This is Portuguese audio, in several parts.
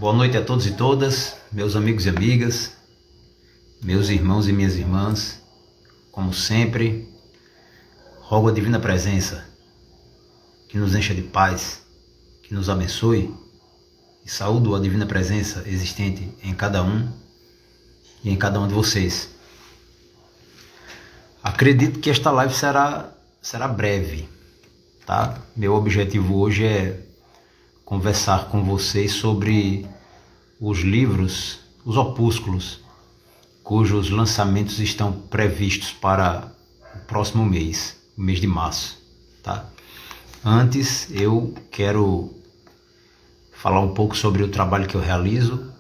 Boa noite a todos e todas, meus amigos e amigas, meus irmãos e minhas irmãs. Como sempre, rogo a divina presença que nos encha de paz, que nos abençoe, e saúdo a divina presença existente em cada um e em cada um de vocês. Acredito que esta live será breve, tá? Meu objetivo hoje é conversar com vocês sobre os livros, os opúsculos, cujos lançamentos estão previstos para o próximo mês, o mês de março, tá? Antes, eu quero falar um pouco sobre o trabalho que eu realizo.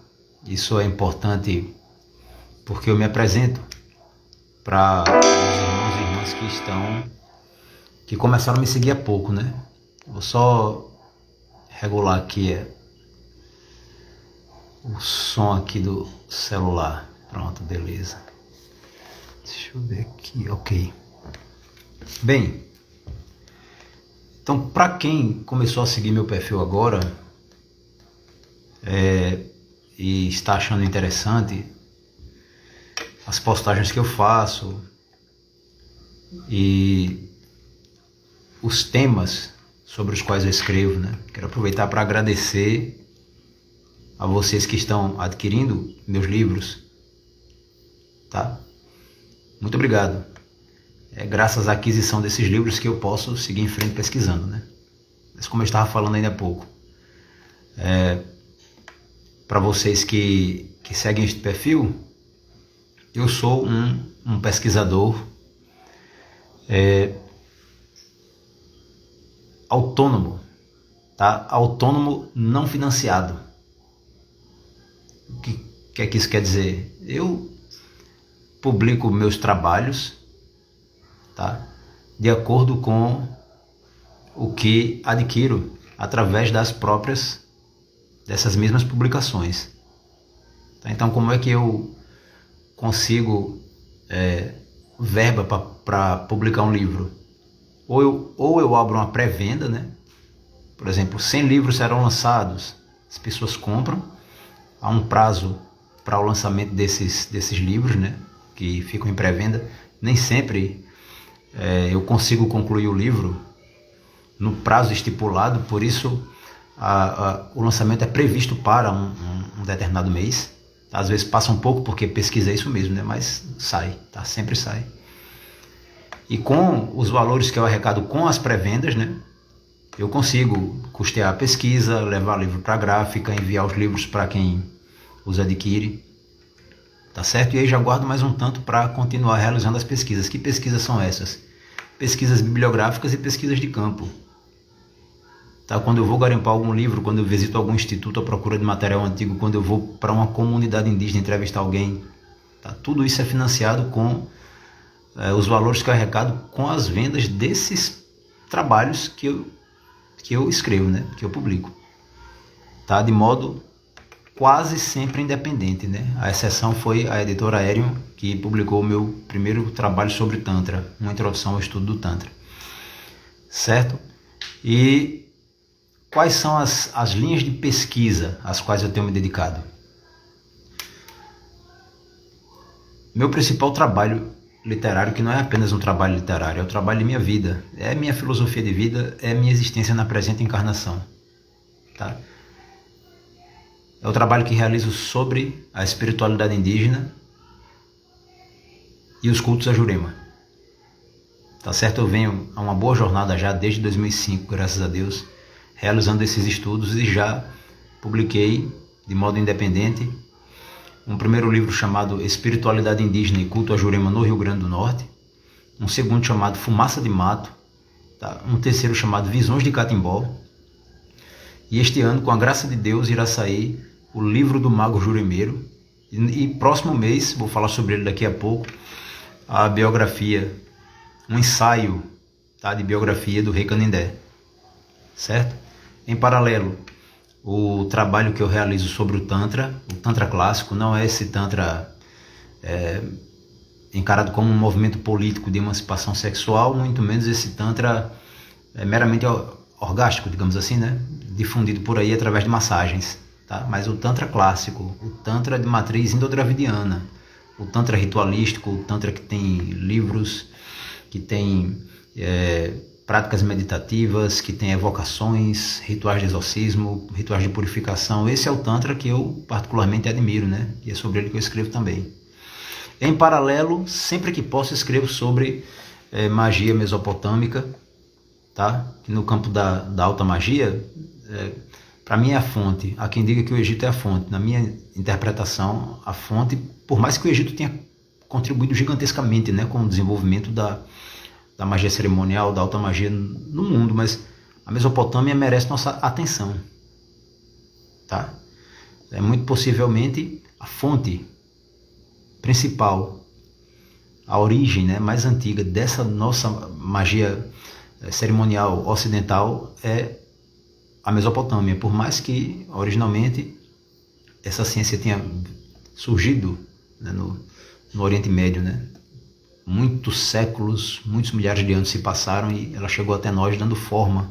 Isso é importante porque eu me apresento para os irmãos e irmãs que começaram a me seguir há pouco, né? Vou só regular aqui o som aqui do celular. Pronto, beleza. Deixa eu ver aqui, ok. Bem, então para quem começou a seguir meu perfil agora e está achando interessante as postagens que eu faço e os temas sobre os quais eu escrevo, né? Quero aproveitar para agradecer a vocês que estão adquirindo meus livros, tá? Muito obrigado. É graças à aquisição desses livros que eu posso seguir em frente pesquisando, né? Mas como eu estava falando ainda há pouco, para vocês que seguem este perfil, eu sou um pesquisador autônomo, tá? Autônomo não financiado. O que é que isso quer dizer? Eu publico meus trabalhos, tá? De acordo com o que adquiro através dessas mesmas publicações. Tá? Então, como é que eu consigo verba para publicar um livro? Ou eu abro uma pré-venda, né? Por exemplo, 100 livros serão lançados, as pessoas compram, há um prazo para o lançamento desses livros, né? Que ficam em pré-venda. Nem sempre eu consigo concluir o livro no prazo estipulado, por isso o lançamento é previsto para um determinado mês. Às vezes passa um pouco porque pesquisa é isso mesmo, né? Mas sai, tá? Sempre sai. E com os valores que eu arrecado com as pré-vendas, né? Eu consigo custear a pesquisa, levar o livro para a gráfica, enviar os livros para quem os adquire, tá certo? E aí já guardo mais um tanto para continuar realizando as pesquisas. Que pesquisas são essas? Pesquisas bibliográficas e pesquisas de campo. Tá? Quando eu vou garimpar algum livro, quando eu visito algum instituto à procura de material antigo, quando eu vou para uma comunidade indígena entrevistar alguém, tá? Tudo isso é financiado com os valores que eu arrecado com as vendas desses trabalhos que eu escrevo, né? Que eu publico, tá? De modo quase sempre independente, né? A exceção foi a editora Aerion, que publicou o meu primeiro trabalho sobre Tantra, uma introdução ao estudo do Tantra, certo? E quais são as linhas de pesquisa às quais eu tenho me dedicado? Meu principal trabalho literário, que não é apenas um trabalho literário, é o trabalho de minha vida, é minha filosofia de vida, é minha existência na presente encarnação, tá? É o trabalho que realizo sobre a espiritualidade indígena e os cultos a Jurema, tá certo? Eu venho a uma boa jornada já desde 2005, graças a Deus, realizando esses estudos, e já publiquei de modo independente um primeiro livro chamado Espiritualidade Indígena e Culto a Jurema no Rio Grande do Norte, um segundo chamado Fumaça de Mato, tá? Um terceiro chamado Visões de Catimbó, e este ano, com a graça de Deus, irá sair o livro do Mago Juremeiro, e próximo mês, vou falar sobre ele daqui a pouco, a biografia, um ensaio, tá? De biografia do Rei Canindé, certo? Em paralelo, o trabalho que eu realizo sobre o Tantra clássico, não é esse Tantra encarado como um movimento político de emancipação sexual, muito menos esse Tantra meramente orgástico, digamos assim, né? Difundido por aí através de massagens, tá? tá? Mas o Tantra clássico, o Tantra de matriz indo-dravidiana, o Tantra ritualístico, o Tantra que tem livros, que tem práticas meditativas, que tem evocações, rituais de exorcismo, rituais de purificação. Esse é o Tantra que eu particularmente admiro, né? E é sobre ele que eu escrevo também. Em paralelo, sempre que posso, escrevo sobre magia mesopotâmica, tá? Que no campo da alta magia, para mim é a fonte. Há quem diga que o Egito é a fonte. Na minha interpretação, a fonte, por mais que o Egito tenha contribuído gigantescamente, né, com o desenvolvimento da magia cerimonial, da alta magia no mundo, mas a Mesopotâmia merece nossa atenção, tá? É muito possivelmente a fonte principal, a origem, né, mais antiga dessa nossa magia cerimonial ocidental é a Mesopotâmia, por mais que originalmente essa ciência tenha surgido, né, no Oriente Médio, né? Muitos séculos, muitos milhares de anos se passaram e ela chegou até nós dando forma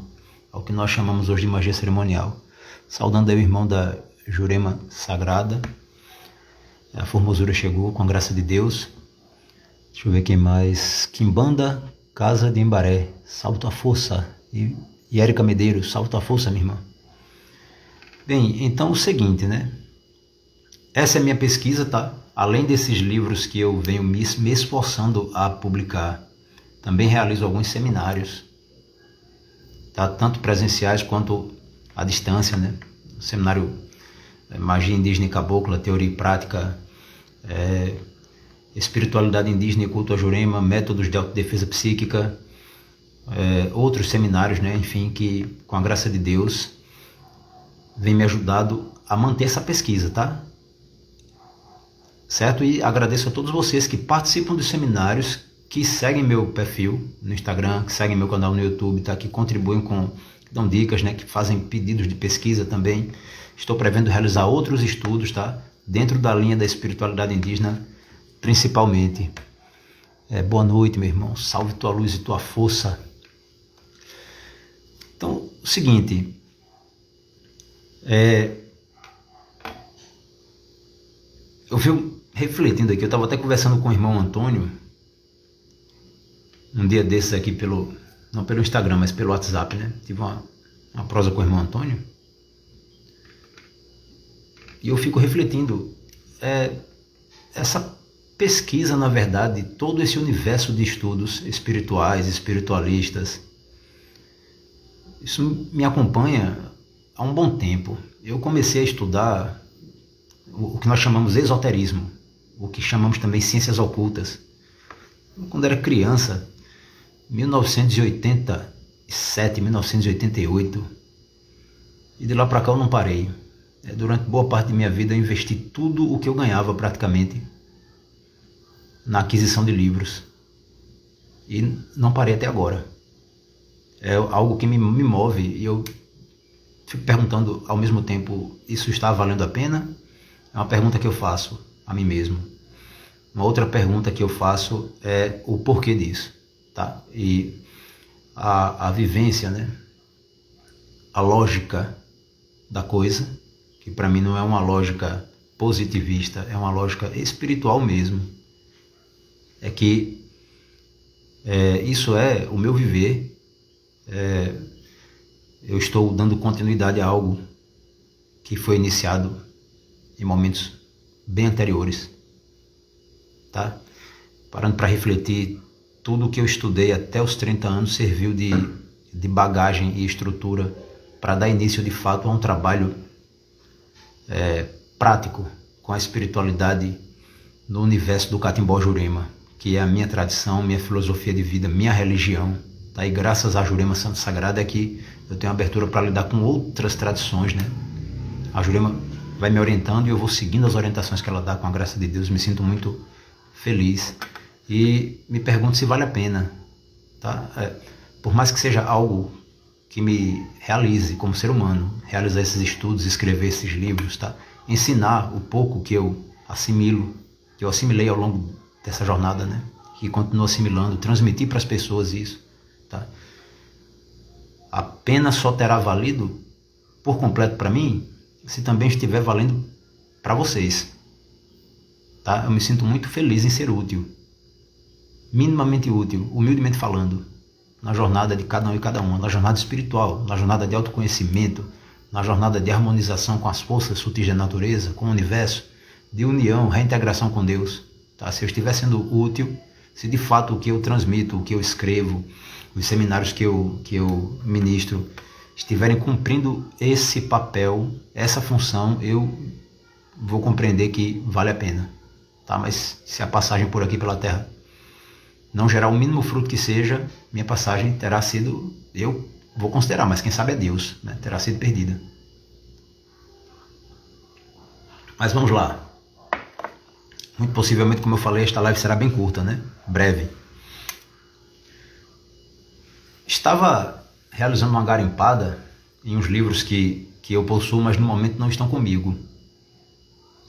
ao que nós chamamos hoje de magia cerimonial. Saudando aí o irmão da Jurema Sagrada, a formosura chegou com a graça de Deus. Deixa eu ver quem mais. Quimbanda Casa de Embaré, salve tua força. E Érica Medeiros, salve tua força, minha irmã. Bem, então o seguinte, né? Essa é a minha pesquisa, tá? Além desses livros que eu venho me esforçando a publicar, também realizo alguns seminários, tá? Tanto presenciais quanto à distância, né? O seminário Magia Indígena e Cabocla, Teoria e Prática, Espiritualidade Indígena e Culto a Jurema, Métodos de Autodefesa Psíquica, outros seminários, né? Enfim, que com a graça de Deus vem me ajudado a manter essa pesquisa, tá? Certo? E agradeço a todos vocês que participam dos seminários, que seguem meu perfil no Instagram, que seguem meu canal no YouTube, tá? Que contribuem que dão dicas, né? Que fazem pedidos de pesquisa também. Estou prevendo realizar outros estudos, tá? Dentro da linha da espiritualidade indígena, principalmente. Boa noite, meu irmão. Salve tua luz e tua força. Então, o seguinte... eu fui refletindo aqui, eu estava até conversando com o irmão Antônio, um dia desses aqui não pelo Instagram, mas pelo WhatsApp, né? Tive uma prosa com o irmão Antônio. E eu fico refletindo, essa pesquisa, na verdade, todo esse universo de estudos espirituais, espiritualistas, isso me acompanha há um bom tempo. Eu comecei a estudar o que nós chamamos esoterismo, o que chamamos também ciências ocultas. Quando era criança, 1987, 1988, e de lá para cá eu não parei. Durante boa parte da minha vida eu investi tudo o que eu ganhava praticamente na aquisição de livros. E não parei até agora. É algo que me move e eu fico perguntando ao mesmo tempo, isso está valendo a pena? É uma pergunta que eu faço a mim mesmo. Uma outra pergunta que eu faço é o porquê disso, tá? E a vivência, né? A lógica da coisa, que para mim não é uma lógica positivista, é uma lógica espiritual mesmo. É que isso é o meu viver. Eu estou dando continuidade a algo que foi iniciado em momentos bem anteriores, tá? Parando para refletir, tudo o que eu estudei até os 30 anos serviu de bagagem e estrutura para dar início de fato a um trabalho prático com a espiritualidade no universo do Catimbó Jurema, que é a minha tradição, minha filosofia de vida, minha religião, tá? E graças à Jurema Santo Sagrada é que eu tenho abertura para lidar com outras tradições, né? A Jurema vai me orientando e eu vou seguindo as orientações que ela dá com a graça de Deus. Me sinto muito feliz e me pergunto se vale a pena, tá? Por mais que seja algo que me realize como ser humano, realizar esses estudos, escrever esses livros, tá? Ensinar o pouco que eu assimilei ao longo dessa jornada, né? Que continuo assimilando, transmitir para as pessoas isso, tá? A pena só terá valido por completo para mim se também estiver valendo para vocês. Tá? Eu me sinto muito feliz em ser útil, minimamente útil, humildemente falando, na jornada de cada um e cada uma, na jornada espiritual, na jornada de autoconhecimento, na jornada de harmonização com as forças sutis da natureza, com o universo, de união, reintegração com Deus. Tá? Se eu estiver sendo útil, se de fato o que eu transmito, o que eu escrevo, os seminários que eu ministro, estiverem cumprindo esse papel, essa função, eu vou compreender que vale a pena. Tá? Mas se a passagem por aqui pela Terra não gerar o mínimo fruto que seja, minha passagem terá sido, eu vou considerar, mas quem sabe é Deus, né? Terá sido perdida. Mas vamos lá. Muito possivelmente, como eu falei, esta live será bem curta, né? Breve. Estava realizando uma garimpada em uns livros que eu possuo, mas no momento não estão comigo.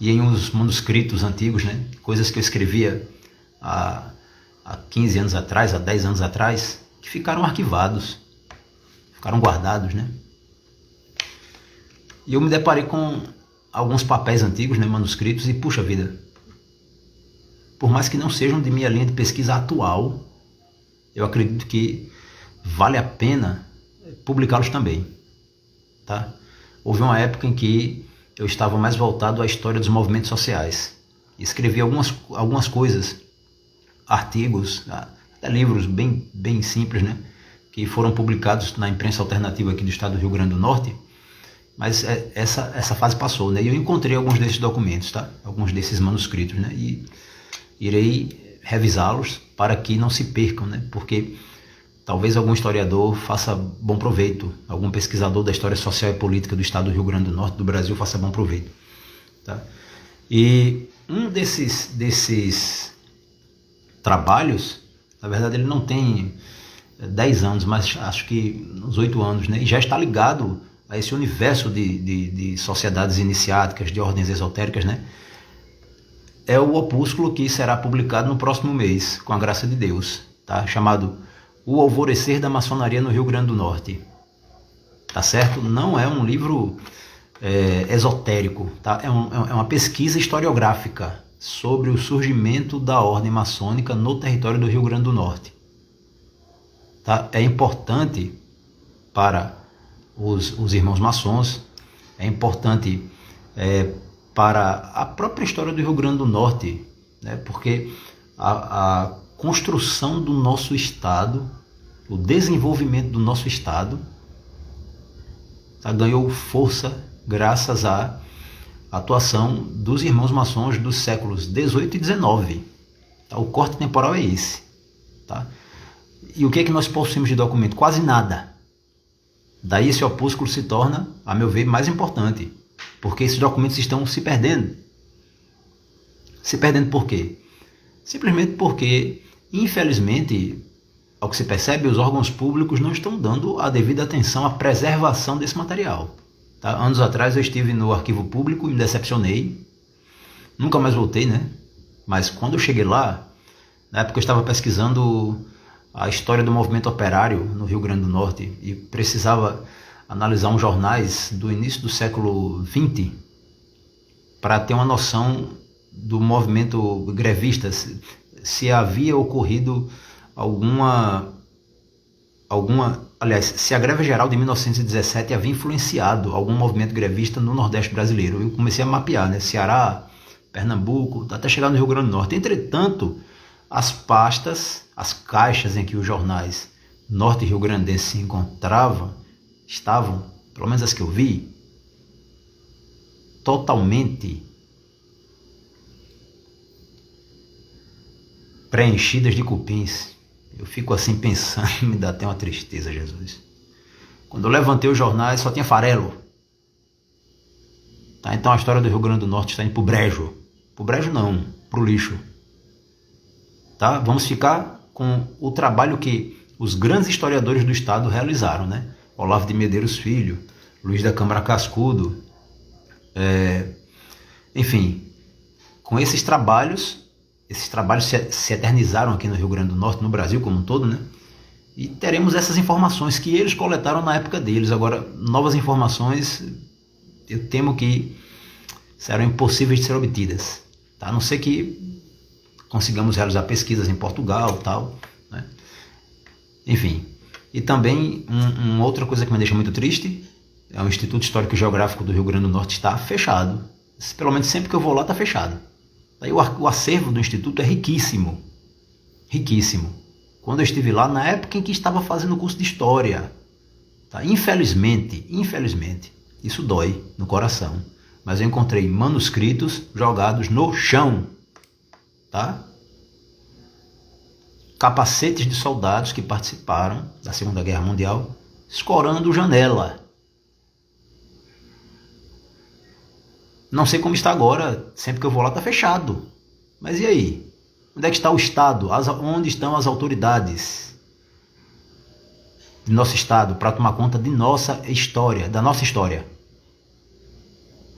E em uns manuscritos antigos, né? Coisas que eu escrevia há 15 anos atrás, há 10 anos atrás, que ficaram arquivados, ficaram guardados, né? E eu me deparei com alguns papéis antigos, né, manuscritos, e puxa vida, por mais que não sejam de minha linha de pesquisa atual, eu acredito que vale a pena publicá-los também, tá? Houve uma época em que eu estava mais voltado à história dos movimentos sociais, escrevi algumas coisas, artigos, até livros bem simples, né, que foram publicados na imprensa alternativa aqui do estado do Rio Grande do Norte, mas essa fase passou, né, e eu encontrei alguns desses documentos, tá, alguns desses manuscritos, né, e irei revisá-los para que não se percam, né, porque talvez algum historiador faça bom proveito, algum pesquisador da história social e política do estado do Rio Grande do Norte, do Brasil, faça bom proveito, tá? E um desses trabalhos, na verdade ele não tem 10 anos, mas acho que uns 8 anos, né? E já está ligado a esse universo de sociedades iniciáticas, de ordens esotéricas, né? É o opúsculo que será publicado no próximo mês, com a graça de Deus, tá? Chamado O Alvorecer da Maçonaria no Rio Grande do Norte. Tá certo? Não é um livro esotérico, tá? É uma pesquisa historiográfica sobre o surgimento da ordem maçônica no território do Rio Grande do Norte. Tá? É importante para os irmãos maçons, é importante para a própria história do Rio Grande do Norte, né? Porque a construção do nosso estado, o desenvolvimento do nosso estado, tá? Ganhou força graças à atuação dos irmãos maçons dos séculos 18 e 19. Tá? O corte temporal é esse. Tá? E o que é que nós possuímos de documento? Quase nada. Daí esse opúsculo se torna, a meu ver, mais importante, porque esses documentos estão se perdendo. Se perdendo por quê? Simplesmente porque, infelizmente, ao que se percebe, os órgãos públicos não estão dando a devida atenção à preservação desse material. Tá? Anos atrás eu estive no arquivo público e me decepcionei. Nunca mais voltei, né? Mas quando eu cheguei lá, na época eu estava pesquisando a história do movimento operário no Rio Grande do Norte e precisava analisar uns jornais do início do século XX para ter uma noção do movimento grevista, se havia ocorrido aliás, se a greve geral de 1917 havia influenciado algum movimento grevista no Nordeste brasileiro. Eu comecei a mapear, né? Ceará, Pernambuco, até chegar no Rio Grande do Norte. Entretanto, as pastas, as caixas em que os jornais norte rio-grandenses se estavam, pelo menos as que eu vi, totalmente preenchidas de cupins. Eu fico assim pensando, me dá até uma tristeza, Jesus. Quando eu levantei os jornais, só tinha farelo. Tá? Então a história do Rio Grande do Norte está indo pro brejo. Pro brejo não, pro lixo. Tá? Vamos ficar com o trabalho que os grandes historiadores do estado realizaram, né? Olavo de Medeiros Filho, Luiz da Câmara Cascudo, enfim, com esses trabalhos se eternizaram aqui no Rio Grande do Norte, no Brasil como um todo, né? E teremos essas informações que eles coletaram na época deles. Agora, novas informações eu temo que serão impossíveis de ser obtidas, tá? A não ser que consigamos realizar pesquisas em Portugal, tal, né? Enfim, e também uma outra coisa que me deixa muito triste é o Instituto Histórico e Geográfico do Rio Grande do Norte está fechado. Pelo menos sempre que eu vou lá está fechado. Aí o acervo do Instituto é riquíssimo, riquíssimo. Quando eu estive lá, na época em que estava fazendo o curso de História, tá? Infelizmente, isso dói no coração, mas eu encontrei manuscritos jogados no chão, tá? Capacetes de soldados que participaram da Segunda Guerra Mundial escorando janela. Não sei como está agora, sempre que eu vou lá está fechado. Mas e aí? Onde é que está o Estado? Onde estão as autoridades de nosso Estado para tomar conta de nossa história, da nossa história?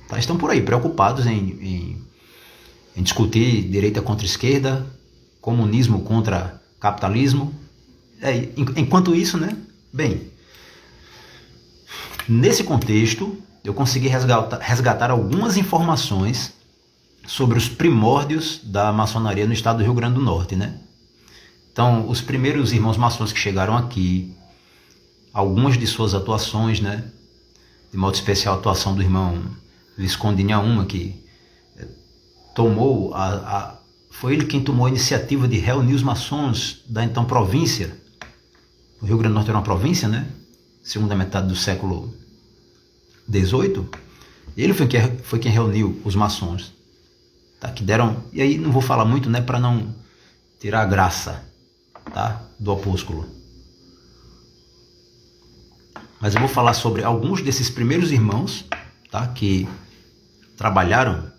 Tá? Estão por aí preocupados em discutir direita contra esquerda, comunismo contra capitalismo. Enquanto isso, né? Bem, nesse contexto, eu consegui resgatar algumas informações sobre os primórdios da maçonaria no estado do Rio Grande do Norte, né? Então, os primeiros irmãos maçons que chegaram aqui, algumas de suas atuações, né? De modo especial a atuação do irmão Visconde Inhaúma, que tomou foi ele quem tomou a iniciativa de reunir os maçons da então província. O Rio Grande do Norte era uma província, né? Segunda metade do século XVIII. Ele foi quem reuniu os maçons, tá? Que deram, e aí não vou falar muito, né, para não tirar a graça, tá, do opúsculo. Mas eu vou falar sobre alguns desses primeiros irmãos, tá, que trabalharam,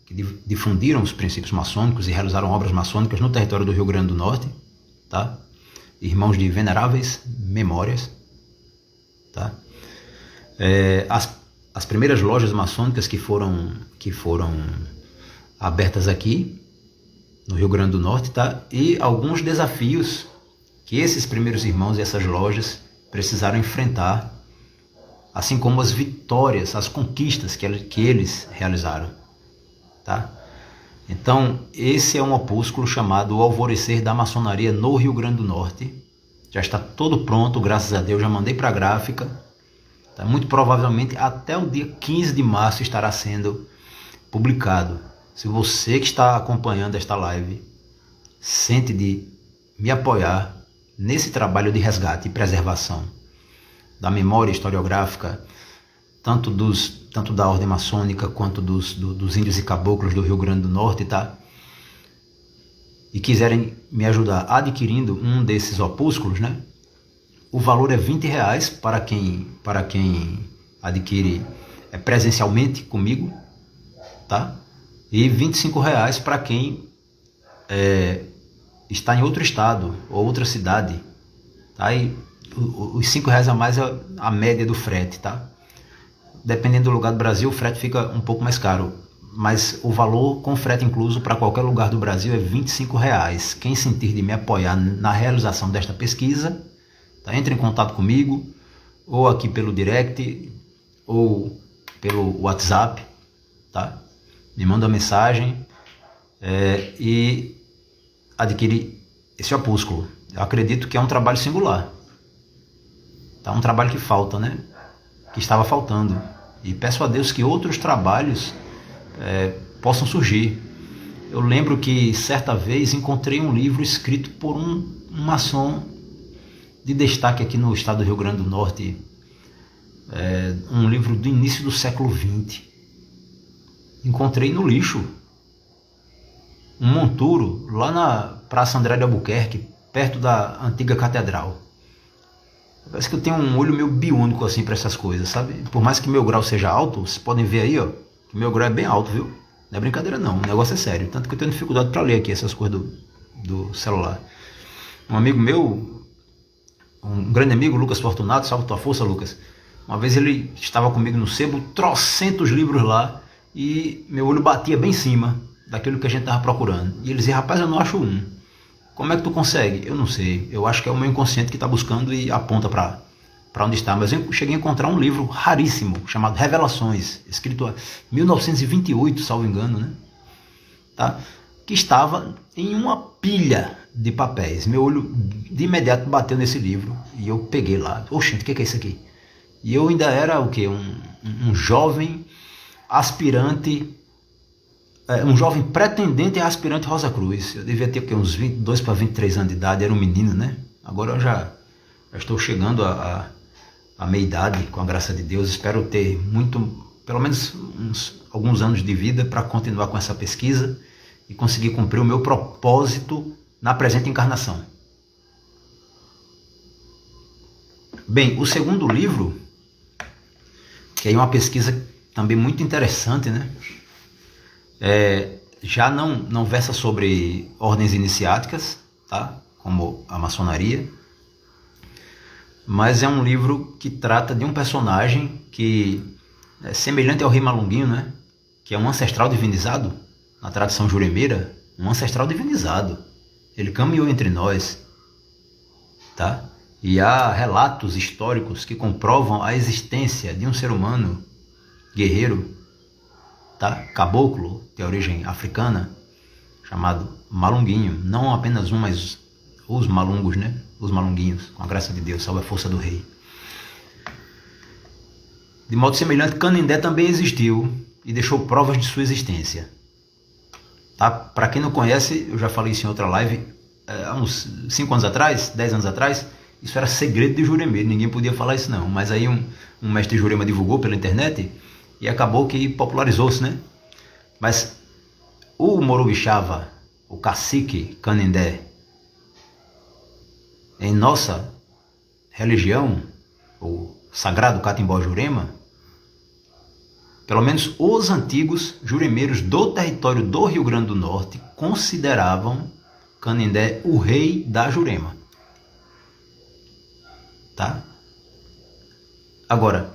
que difundiram os princípios maçônicos e realizaram obras maçônicas no território do Rio Grande do Norte, tá? Irmãos de veneráveis memórias, tá? As primeiras lojas maçônicas que foram abertas aqui no Rio Grande do Norte, tá? E alguns desafios que esses primeiros irmãos e essas lojas precisaram enfrentar, assim como as vitórias, as conquistas que eles realizaram, tá? Então, esse é um opúsculo chamado O Alvorecer da Maçonaria no Rio Grande do Norte. Já está todo pronto, graças a Deus, já mandei para a gráfica. Tá? Muito provavelmente até o dia 15 de março estará sendo publicado. Se você que está acompanhando esta live sente de me apoiar nesse trabalho de resgate e preservação da memória historiográfica, tanto da ordem maçônica quanto dos índios e caboclos do Rio Grande do Norte, tá? E quiserem me ajudar adquirindo um desses opúsculos, né? O valor é R$20 para quem adquire presencialmente comigo, tá? E R$25 para quem está em outro estado ou outra cidade, tá? E os R$5 a mais é a média do frete, tá? Dependendo do lugar do Brasil, o frete fica um pouco mais caro, mas o valor com frete incluso para qualquer lugar do Brasil é R$25. Quem sentir de me apoiar na realização desta pesquisa, tá? Entre em contato comigo, ou aqui pelo direct, ou pelo WhatsApp, tá? Me manda uma mensagem e adquire esse opúsculo. Eu acredito que é um trabalho singular, tá? Um trabalho que falta, né? Que estava faltando. E peço a Deus que outros trabalhos possam surgir. Eu lembro que certa vez encontrei um livro escrito por um maçom de destaque aqui no estado do Rio Grande do Norte, um livro do início do século XX. Encontrei no lixo um monturo lá na Praça André de Albuquerque, perto da antiga catedral. Parece que eu tenho um olho meio biônico assim para essas coisas, sabe? Por mais que meu grau seja alto, vocês podem ver aí, ó, que meu grau é bem alto, viu? Não é brincadeira não, o negócio é sério. Tanto que eu tenho dificuldade para ler aqui essas coisas do celular. Um amigo meu, um grande amigo, Lucas Fortunato, salve tua força, Lucas. Uma vez ele estava comigo no sebo, trocentos livros lá, e meu olho batia bem em cima daquilo que a gente estava procurando. E ele dizia, rapaz, eu não acho um. Como é que tu consegue? Eu não sei. Eu acho que é o meu inconsciente que está buscando e aponta para para onde está, mas eu cheguei a encontrar um livro raríssimo, chamado Revelações, escrito em 1928, salvo engano, né? Tá? Que estava em uma pilha de papéis. Meu olho de imediato bateu nesse livro e eu peguei lá. Oxente, o que é isso aqui? E eu ainda era o quê? Um jovem aspirante, um jovem pretendente a aspirante Rosa Cruz. Eu devia ter uns 22 para 23 anos de idade, era um menino, né? Agora eu já estou chegando a meia-idade, com a graça de Deus. Espero ter pelo menos alguns anos de vida para continuar com essa pesquisa e conseguir cumprir o meu propósito na presente encarnação. Bem, o segundo livro, que é uma pesquisa também muito interessante, né? Já não versa sobre ordens iniciáticas, tá? Como a maçonaria, mas é um livro que trata de um personagem que é semelhante ao Rei Malunguinho, né? Que é um ancestral divinizado, na tradição juremeira, um ancestral divinizado. Ele caminhou entre nós, tá? E há relatos históricos que comprovam a existência de um ser humano guerreiro, tá? Caboclo, de origem africana, chamado Malunguinho. Não apenas um, mas os malungos, né? Os malunguinhos, com a graça de Deus, salve a força do rei. De modo semelhante, Canindé também existiu e deixou provas de sua existência. Tá? Para quem não conhece, eu já falei isso em outra live, há uns 5 anos atrás, 10 anos atrás, isso era segredo de Juremeiro, ninguém podia falar isso não. Mas aí um mestre de Jurema divulgou pela internet e acabou que popularizou-se, né? Mas o Morubixava, o cacique Canindé, em nossa religião, o sagrado Catimbó Jurema, pelo menos os antigos juremeiros do território do Rio Grande do Norte consideravam Canindé o rei da Jurema. Tá? Agora,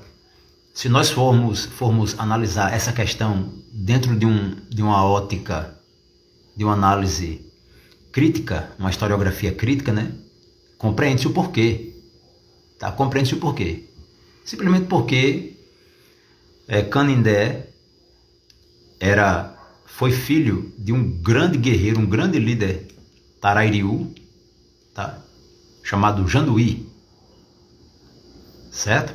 se nós formos analisar essa questão dentro de uma ótica, de uma análise crítica, uma historiografia crítica, né? Compreende-se o porquê. Tá? Compreende-se o porquê. Simplesmente porque Canindé foi filho de um grande guerreiro, um grande líder Tarairiú, tá? Chamado Janduí, certo?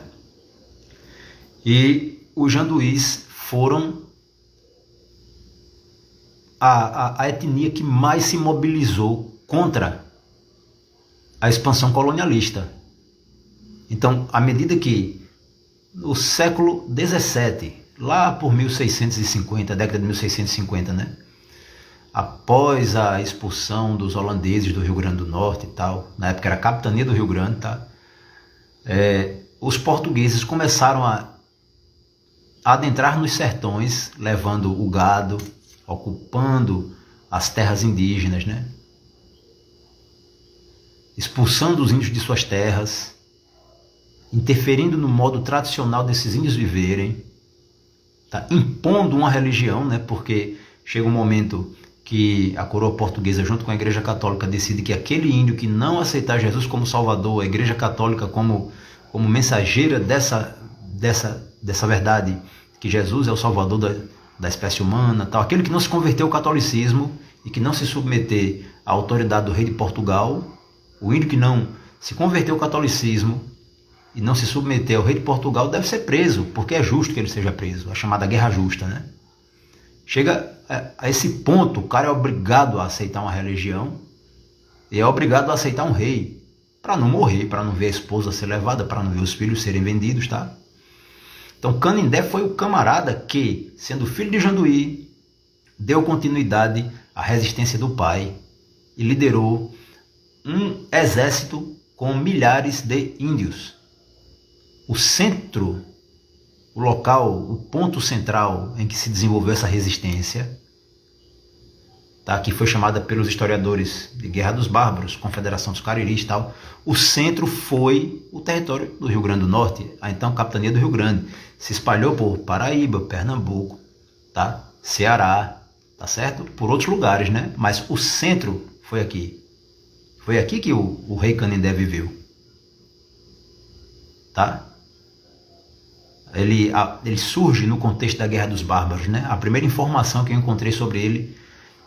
E os Janduís foram a etnia que mais se mobilizou contra a expansão colonialista. Então, à medida que no século XVII, lá por 1650, década de 1650, né? Após a expulsão dos holandeses do Rio Grande do Norte e tal, na época era a capitania do Rio Grande, tá? Os portugueses começaram a adentrar nos sertões, levando o gado, ocupando as terras indígenas, né? Expulsando os índios de suas terras, interferindo no modo tradicional desses índios viverem, tá? Impondo uma religião, né? Porque chega um momento que a coroa portuguesa, junto com a Igreja Católica, decide que aquele índio que não aceitar Jesus como Salvador, a Igreja Católica como mensageira dessa verdade, que Jesus é o Salvador da espécie humana, tal. Aquele que não se converteu ao catolicismo e que não se submeter à autoridade do rei de Portugal, o índio que não se converteu ao catolicismo e não se submeter ao rei de Portugal deve ser preso, porque é justo que ele seja preso, a chamada guerra justa, né? Chega a esse ponto, o cara é obrigado a aceitar uma religião e é obrigado a aceitar um rei, para não morrer, para não ver a esposa ser levada, para não ver os filhos serem vendidos, tá? Então Canindé foi o camarada que, sendo filho de Janduí, deu continuidade à resistência do pai e liderou um exército com milhares de índios. O centro, o local, o ponto central em que se desenvolveu essa resistência, tá, que foi chamada pelos historiadores de Guerra dos Bárbaros, Confederação dos Cariris e tal, o centro foi o território do Rio Grande do Norte, a então capitania do Rio Grande. Se espalhou por Paraíba, Pernambuco, tá, Ceará, tá certo? Por outros lugares, né? Mas o centro foi aqui. Foi aqui que o rei Canindé viveu. tá? Ele surge no contexto da Guerra dos Bárbaros, né? A primeira informação que eu encontrei sobre ele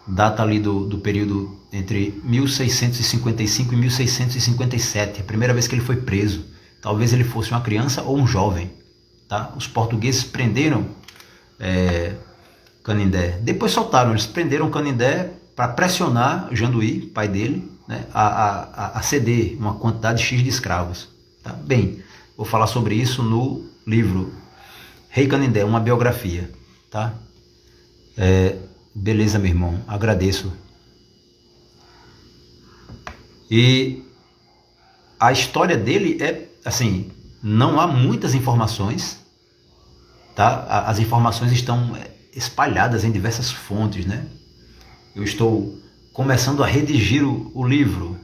data ali do período entre 1655 e 1657, a primeira vez que ele foi preso. Talvez ele fosse uma criança ou um jovem, tá? Os portugueses prenderam Canindé. Depois soltaram, eles prenderam Canindé para pressionar Janduí, pai dele, né, a ceder uma quantidade X de escravos. Tá? Bem, vou falar sobre isso no livro Rei Canindé, uma biografia. Tá? Beleza, meu irmão, agradeço. E a história dele é, assim, não há muitas informações, tá? As informações estão espalhadas em diversas fontes, né? Eu estou começando a redigir o livro,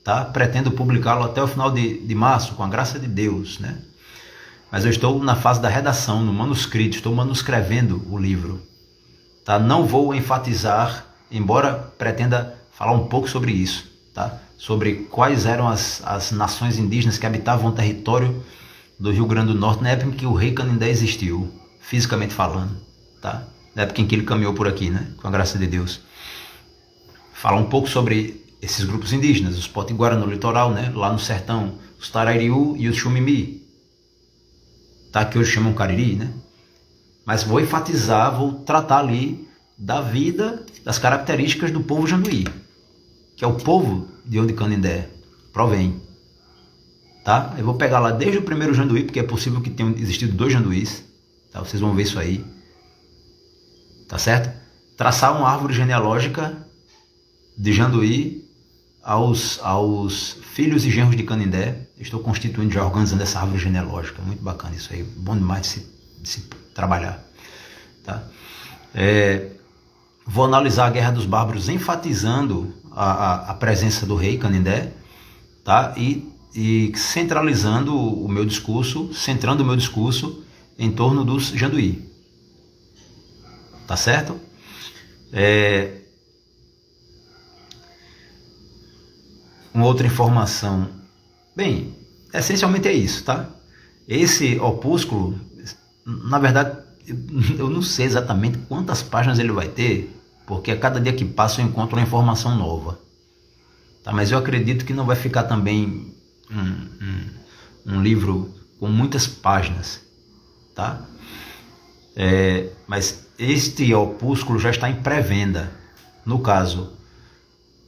tá? Pretendo publicá-lo até o final de março, com a graça de Deus, né? Mas eu estou na fase da redação, no manuscrito, estou manuscrevendo o livro, tá? Não vou enfatizar, embora pretenda falar um pouco sobre isso, tá? Sobre quais eram as nações indígenas que habitavam o território do Rio Grande do Norte na época em que o rei Canindé existiu, fisicamente falando, tá? Na época em que ele caminhou por aqui, né? Com a graça de Deus. Falar um pouco sobre esses grupos indígenas, os Potiguara no litoral, né? Lá no sertão, os Tarariú e os Xumimi, tá? Que hoje chamam Cariri, né? Mas vou enfatizar, vou tratar ali da vida, das características do povo Janduí, que é o povo de onde Canindé provém, tá? Eu vou pegar lá desde o primeiro Janduí, porque é possível que tenham existido 2 Janduís, tá? Vocês vão ver isso aí, tá certo? Traçar uma árvore genealógica de Janduí aos filhos e genros de Canindé. Estou constituindo, já organizando essa árvore genealógica, muito bacana isso aí, bom demais de se trabalhar, tá? Vou analisar a Guerra dos Bárbaros, enfatizando a presença do rei Canindé, tá? E centralizando o meu discurso, centrando o meu discurso em torno dos Janduí, tá certo? Uma outra informação, bem, essencialmente é isso, tá? Esse opúsculo, na verdade, eu não sei exatamente quantas páginas ele vai ter, porque a cada dia que passa eu encontro uma informação nova, tá? Mas eu acredito que não vai ficar também um livro com muitas páginas, tá? Mas este opúsculo já está em pré-venda. No caso,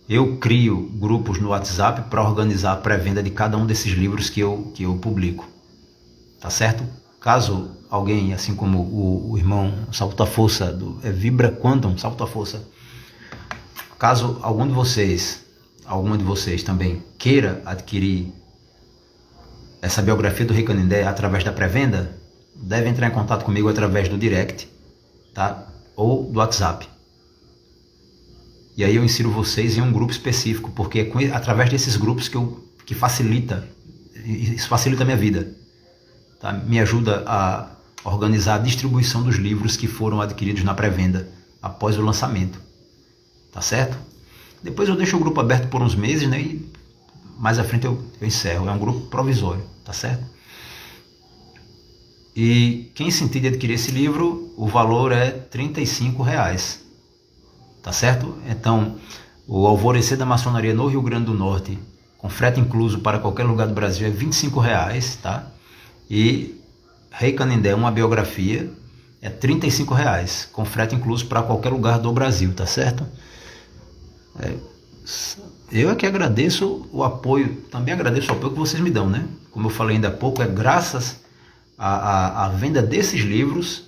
eu crio grupos no WhatsApp para organizar a pré-venda de cada um desses livros que eu publico, tá certo? Caso alguém, assim como o irmão Salto à Força, Vibra Quantum, Salto à Força, caso alguma de vocês também queira adquirir essa biografia do rei Canindé através da pré-venda, deve entrar em contato comigo através do direct, tá? Ou do WhatsApp. E aí eu insiro vocês em um grupo específico, porque é através desses grupos que facilita, isso facilita a minha vida, tá? Me ajuda a organizar a distribuição dos livros que foram adquiridos na pré-venda após o lançamento, tá certo? Depois eu deixo o grupo aberto por uns meses, né? E mais à frente eu encerro. É um grupo provisório, tá certo? E quem sentir de adquirir esse livro, o valor é R$ 35,00, tá certo? Então, o Alvorecer da Maçonaria no Rio Grande do Norte, com frete incluso para qualquer lugar do Brasil, é R$ 25,00, tá? E Rei Canindé, uma biografia, é R$ 35,00, com frete incluso para qualquer lugar do Brasil, tá certo? Eu é que agradeço o apoio, também agradeço o apoio que vocês me dão, né? Como eu falei ainda há pouco, é graças à venda desses livros,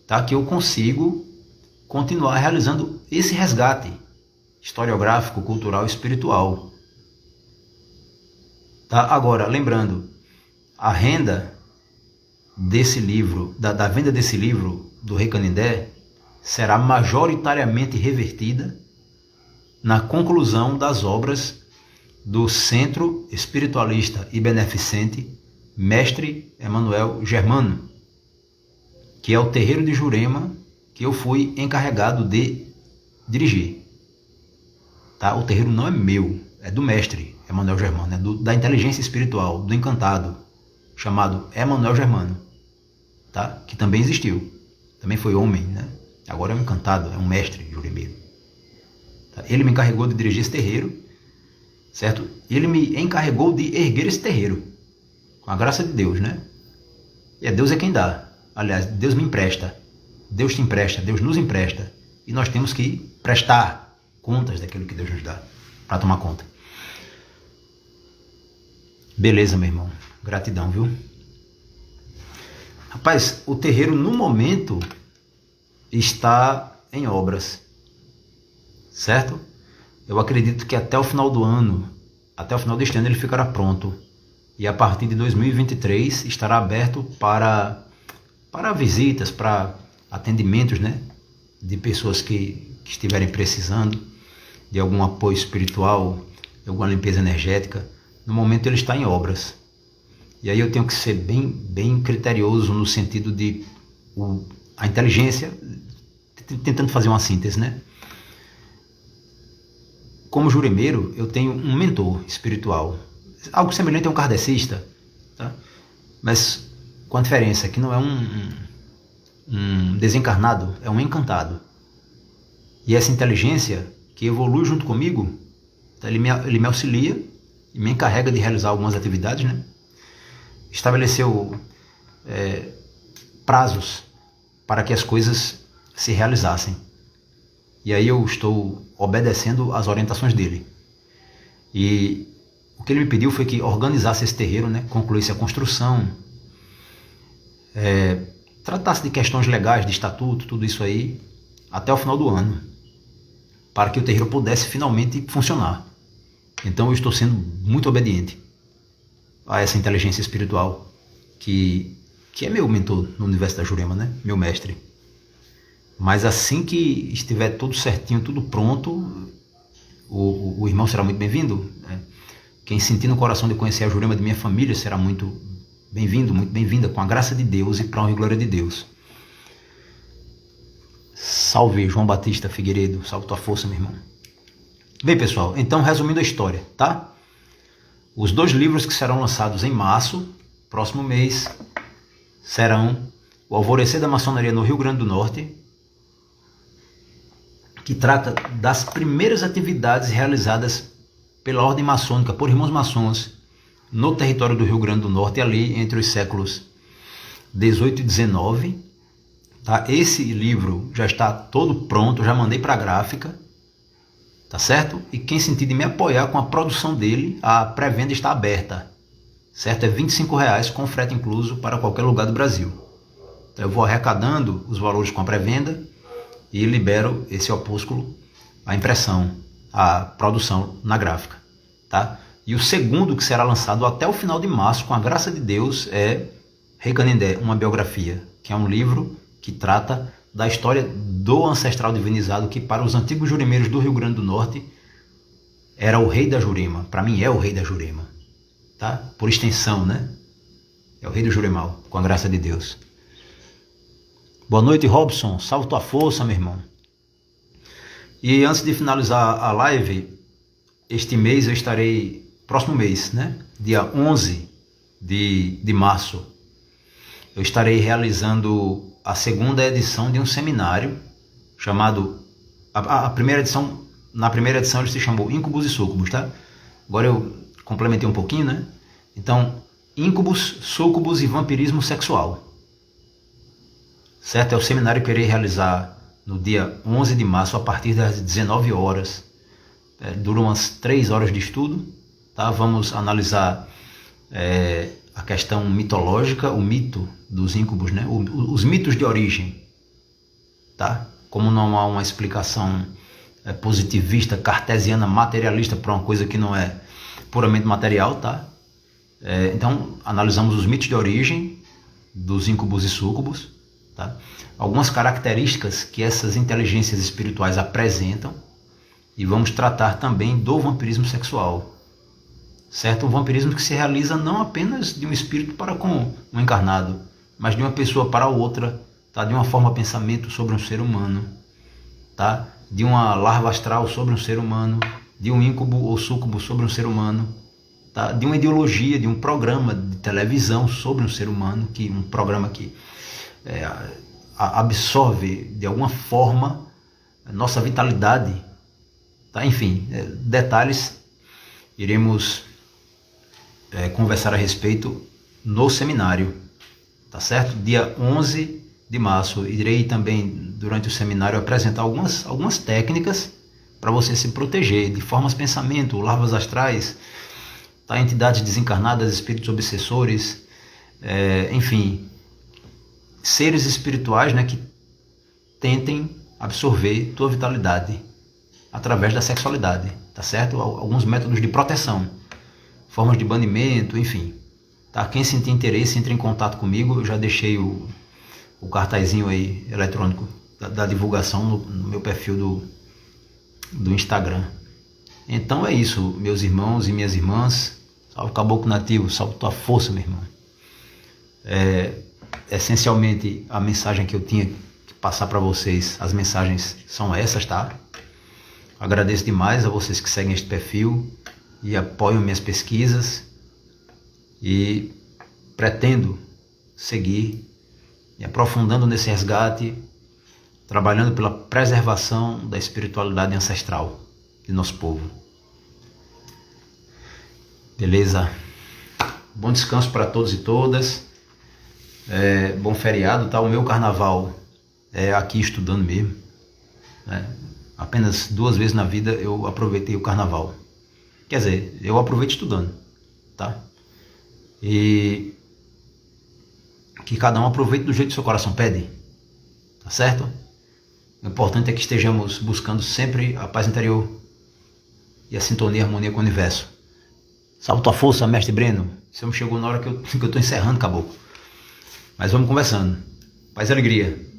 tá, que eu consigo continuar realizando esse resgate historiográfico, cultural e espiritual. Tá? Agora, lembrando, a renda desse livro, da venda desse livro do Rei Canindé, será majoritariamente revertida na conclusão das obras do Centro Espiritualista e Beneficente Mestre Emanuel Germano, que é o terreiro de Jurema que eu fui encarregado de dirigir. Tá? O terreiro não é meu, é do mestre Emanuel Germano, é da inteligência espiritual, do encantado. chamado Emanuel Germano, tá? Que também existiu, também foi homem, né? Agora é um encantado, é um mestre jurimeiro. Tá? Ele me encarregou de dirigir esse terreiro, certo? Ele me encarregou de erguer esse terreiro, com a graça de Deus, né? E Deus é quem dá. Aliás, Deus me empresta, Deus te empresta, Deus nos empresta, e nós temos que prestar contas daquilo que Deus nos dá, para tomar conta. Beleza, meu irmão. Gratidão, viu? Rapaz, o terreiro no momento está em obras, certo? Eu acredito que até o final do ano, até o final deste ano ele ficará pronto. E a partir de 2023 estará aberto para visitas, para atendimentos, né? De pessoas que estiverem precisando de algum apoio espiritual, de alguma limpeza energética. No momento ele está em obras. E aí eu tenho que ser bem criterioso no sentido de a inteligência, tentando fazer uma síntese, né? Como jurimeiro, eu tenho um mentor espiritual, algo semelhante a um kardecista, tá? Mas com a diferença que não é um desencarnado, é um encantado. E essa inteligência que evolui junto comigo, tá? Ele me auxilia e me encarrega de realizar algumas atividades, né? Estabeleceu prazos para que as coisas se realizassem. E aí eu estou obedecendo às orientações dele. E o que ele me pediu foi que organizasse esse terreiro, né? Concluísse a construção, tratasse de questões legais, de estatuto, tudo isso aí, até o final do ano, para que o terreiro pudesse finalmente funcionar. Então eu estou sendo muito obediente a essa inteligência espiritual que é meu mentor no universo da Jurema, né? Meu mestre. Mas assim que estiver tudo certinho, tudo pronto, o irmão será muito bem-vindo, né? Quem sentir no coração de conhecer a Jurema de minha família será muito bem-vindo, muito bem-vinda, com a graça de Deus e para a honra e glória de Deus. Salve, João Batista Figueiredo, salve tua força, meu irmão. Bem, pessoal, então resumindo a história, tá? Os 2 livros que serão lançados em março, próximo mês, serão O Alvorecer da Maçonaria no Rio Grande do Norte, que trata das primeiras atividades realizadas pela ordem maçônica, por irmãos maçons, no território do Rio Grande do Norte, ali entre os séculos 18 e 19. Tá? Esse livro já está todo pronto, já mandei para a gráfica, tá certo? E quem sentir de me apoiar com a produção dele, a pré-venda está aberta, certo? É R$25 com frete incluso para qualquer lugar do Brasil. Então eu vou arrecadando os valores com a pré-venda e libero esse opúsculo, a impressão, a produção na gráfica, tá? E o segundo que será lançado até o final de março, com a graça de Deus, é Rei Canindé, uma biografia, que é um livro que trata da história do ancestral divinizado, que para os antigos jurimeiros do Rio Grande do Norte era o rei da Jurema. Para mim é o rei da Jurema, tá? Por extensão, né? É o rei do Juremal, com a graça de Deus. Boa noite, Robson. Salve tua força, meu irmão. E antes de finalizar a live, este mês eu estarei, próximo mês, né? Dia 11 de março, eu estarei realizando a segunda edição de um seminário chamado, a primeira edição, na primeira edição ele se chamou Íncubos e Súcubos, tá? Agora eu complementei um pouquinho, né? Então, Íncubos, Súcubos e Vampirismo Sexual. Certo? É o seminário que eu irei realizar no dia 11 de março, a partir das 19 horas. Dura umas 3 horas de estudo, tá? Vamos analisar a questão mitológica, o mito dos íncubos, né? Os mitos de origem, tá? Como não há uma explicação positivista, cartesiana, materialista para uma coisa que não é puramente material, tá? Então, analisamos os mitos de origem dos íncubos e súcubos, tá? Algumas características que essas inteligências espirituais apresentam, e vamos tratar também do vampirismo sexual, certo? Um vampirismo que se realiza não apenas de um espírito para com um encarnado, mas de uma pessoa para outra, tá? De uma forma de pensamento sobre um ser humano, tá? De uma larva astral sobre um ser humano, de um íncube ou súcubo sobre um ser humano, tá? De uma ideologia, de um programa de televisão sobre um ser humano, um programa que absorve de alguma forma nossa vitalidade, tá? Enfim, detalhes iremos conversar a respeito no seminário, tá certo? Dia 11 de março, irei também durante o seminário apresentar algumas técnicas para você se proteger de formas de pensamento, larvas astrais, tá? Entidades desencarnadas, espíritos obsessores, enfim, seres espirituais, né, que tentem absorver tua vitalidade através da sexualidade, tá certo? Alguns métodos de proteção, formas de banimento, enfim, tá? Quem sentir interesse, entre em contato comigo. Eu já deixei o cartazinho aí eletrônico da divulgação no meu perfil do Instagram. Então é isso, meus irmãos e minhas irmãs. Salve Caboclo Nativo, salve tua força, meu irmão. Essencialmente a mensagem que eu tinha que passar para vocês, as mensagens são essas, tá? Agradeço demais a vocês que seguem este perfil e apoiam minhas pesquisas, e pretendo seguir me aprofundando nesse resgate, trabalhando pela preservação da espiritualidade ancestral de nosso povo. Beleza? Bom descanso para todos e todas. Bom feriado, tá? O meu carnaval é aqui estudando mesmo, né? Apenas 2 vezes na vida eu aproveitei o carnaval. Quer dizer, eu aproveito estudando, tá? E que cada um aproveite do jeito que seu coração pede, tá certo? O importante é que estejamos buscando sempre a paz interior e a sintonia e a harmonia com o universo. Salve tua força, mestre Breno. Você me chegou na hora que eu tô encerrando, caboclo. Mas vamos conversando. Paz e alegria.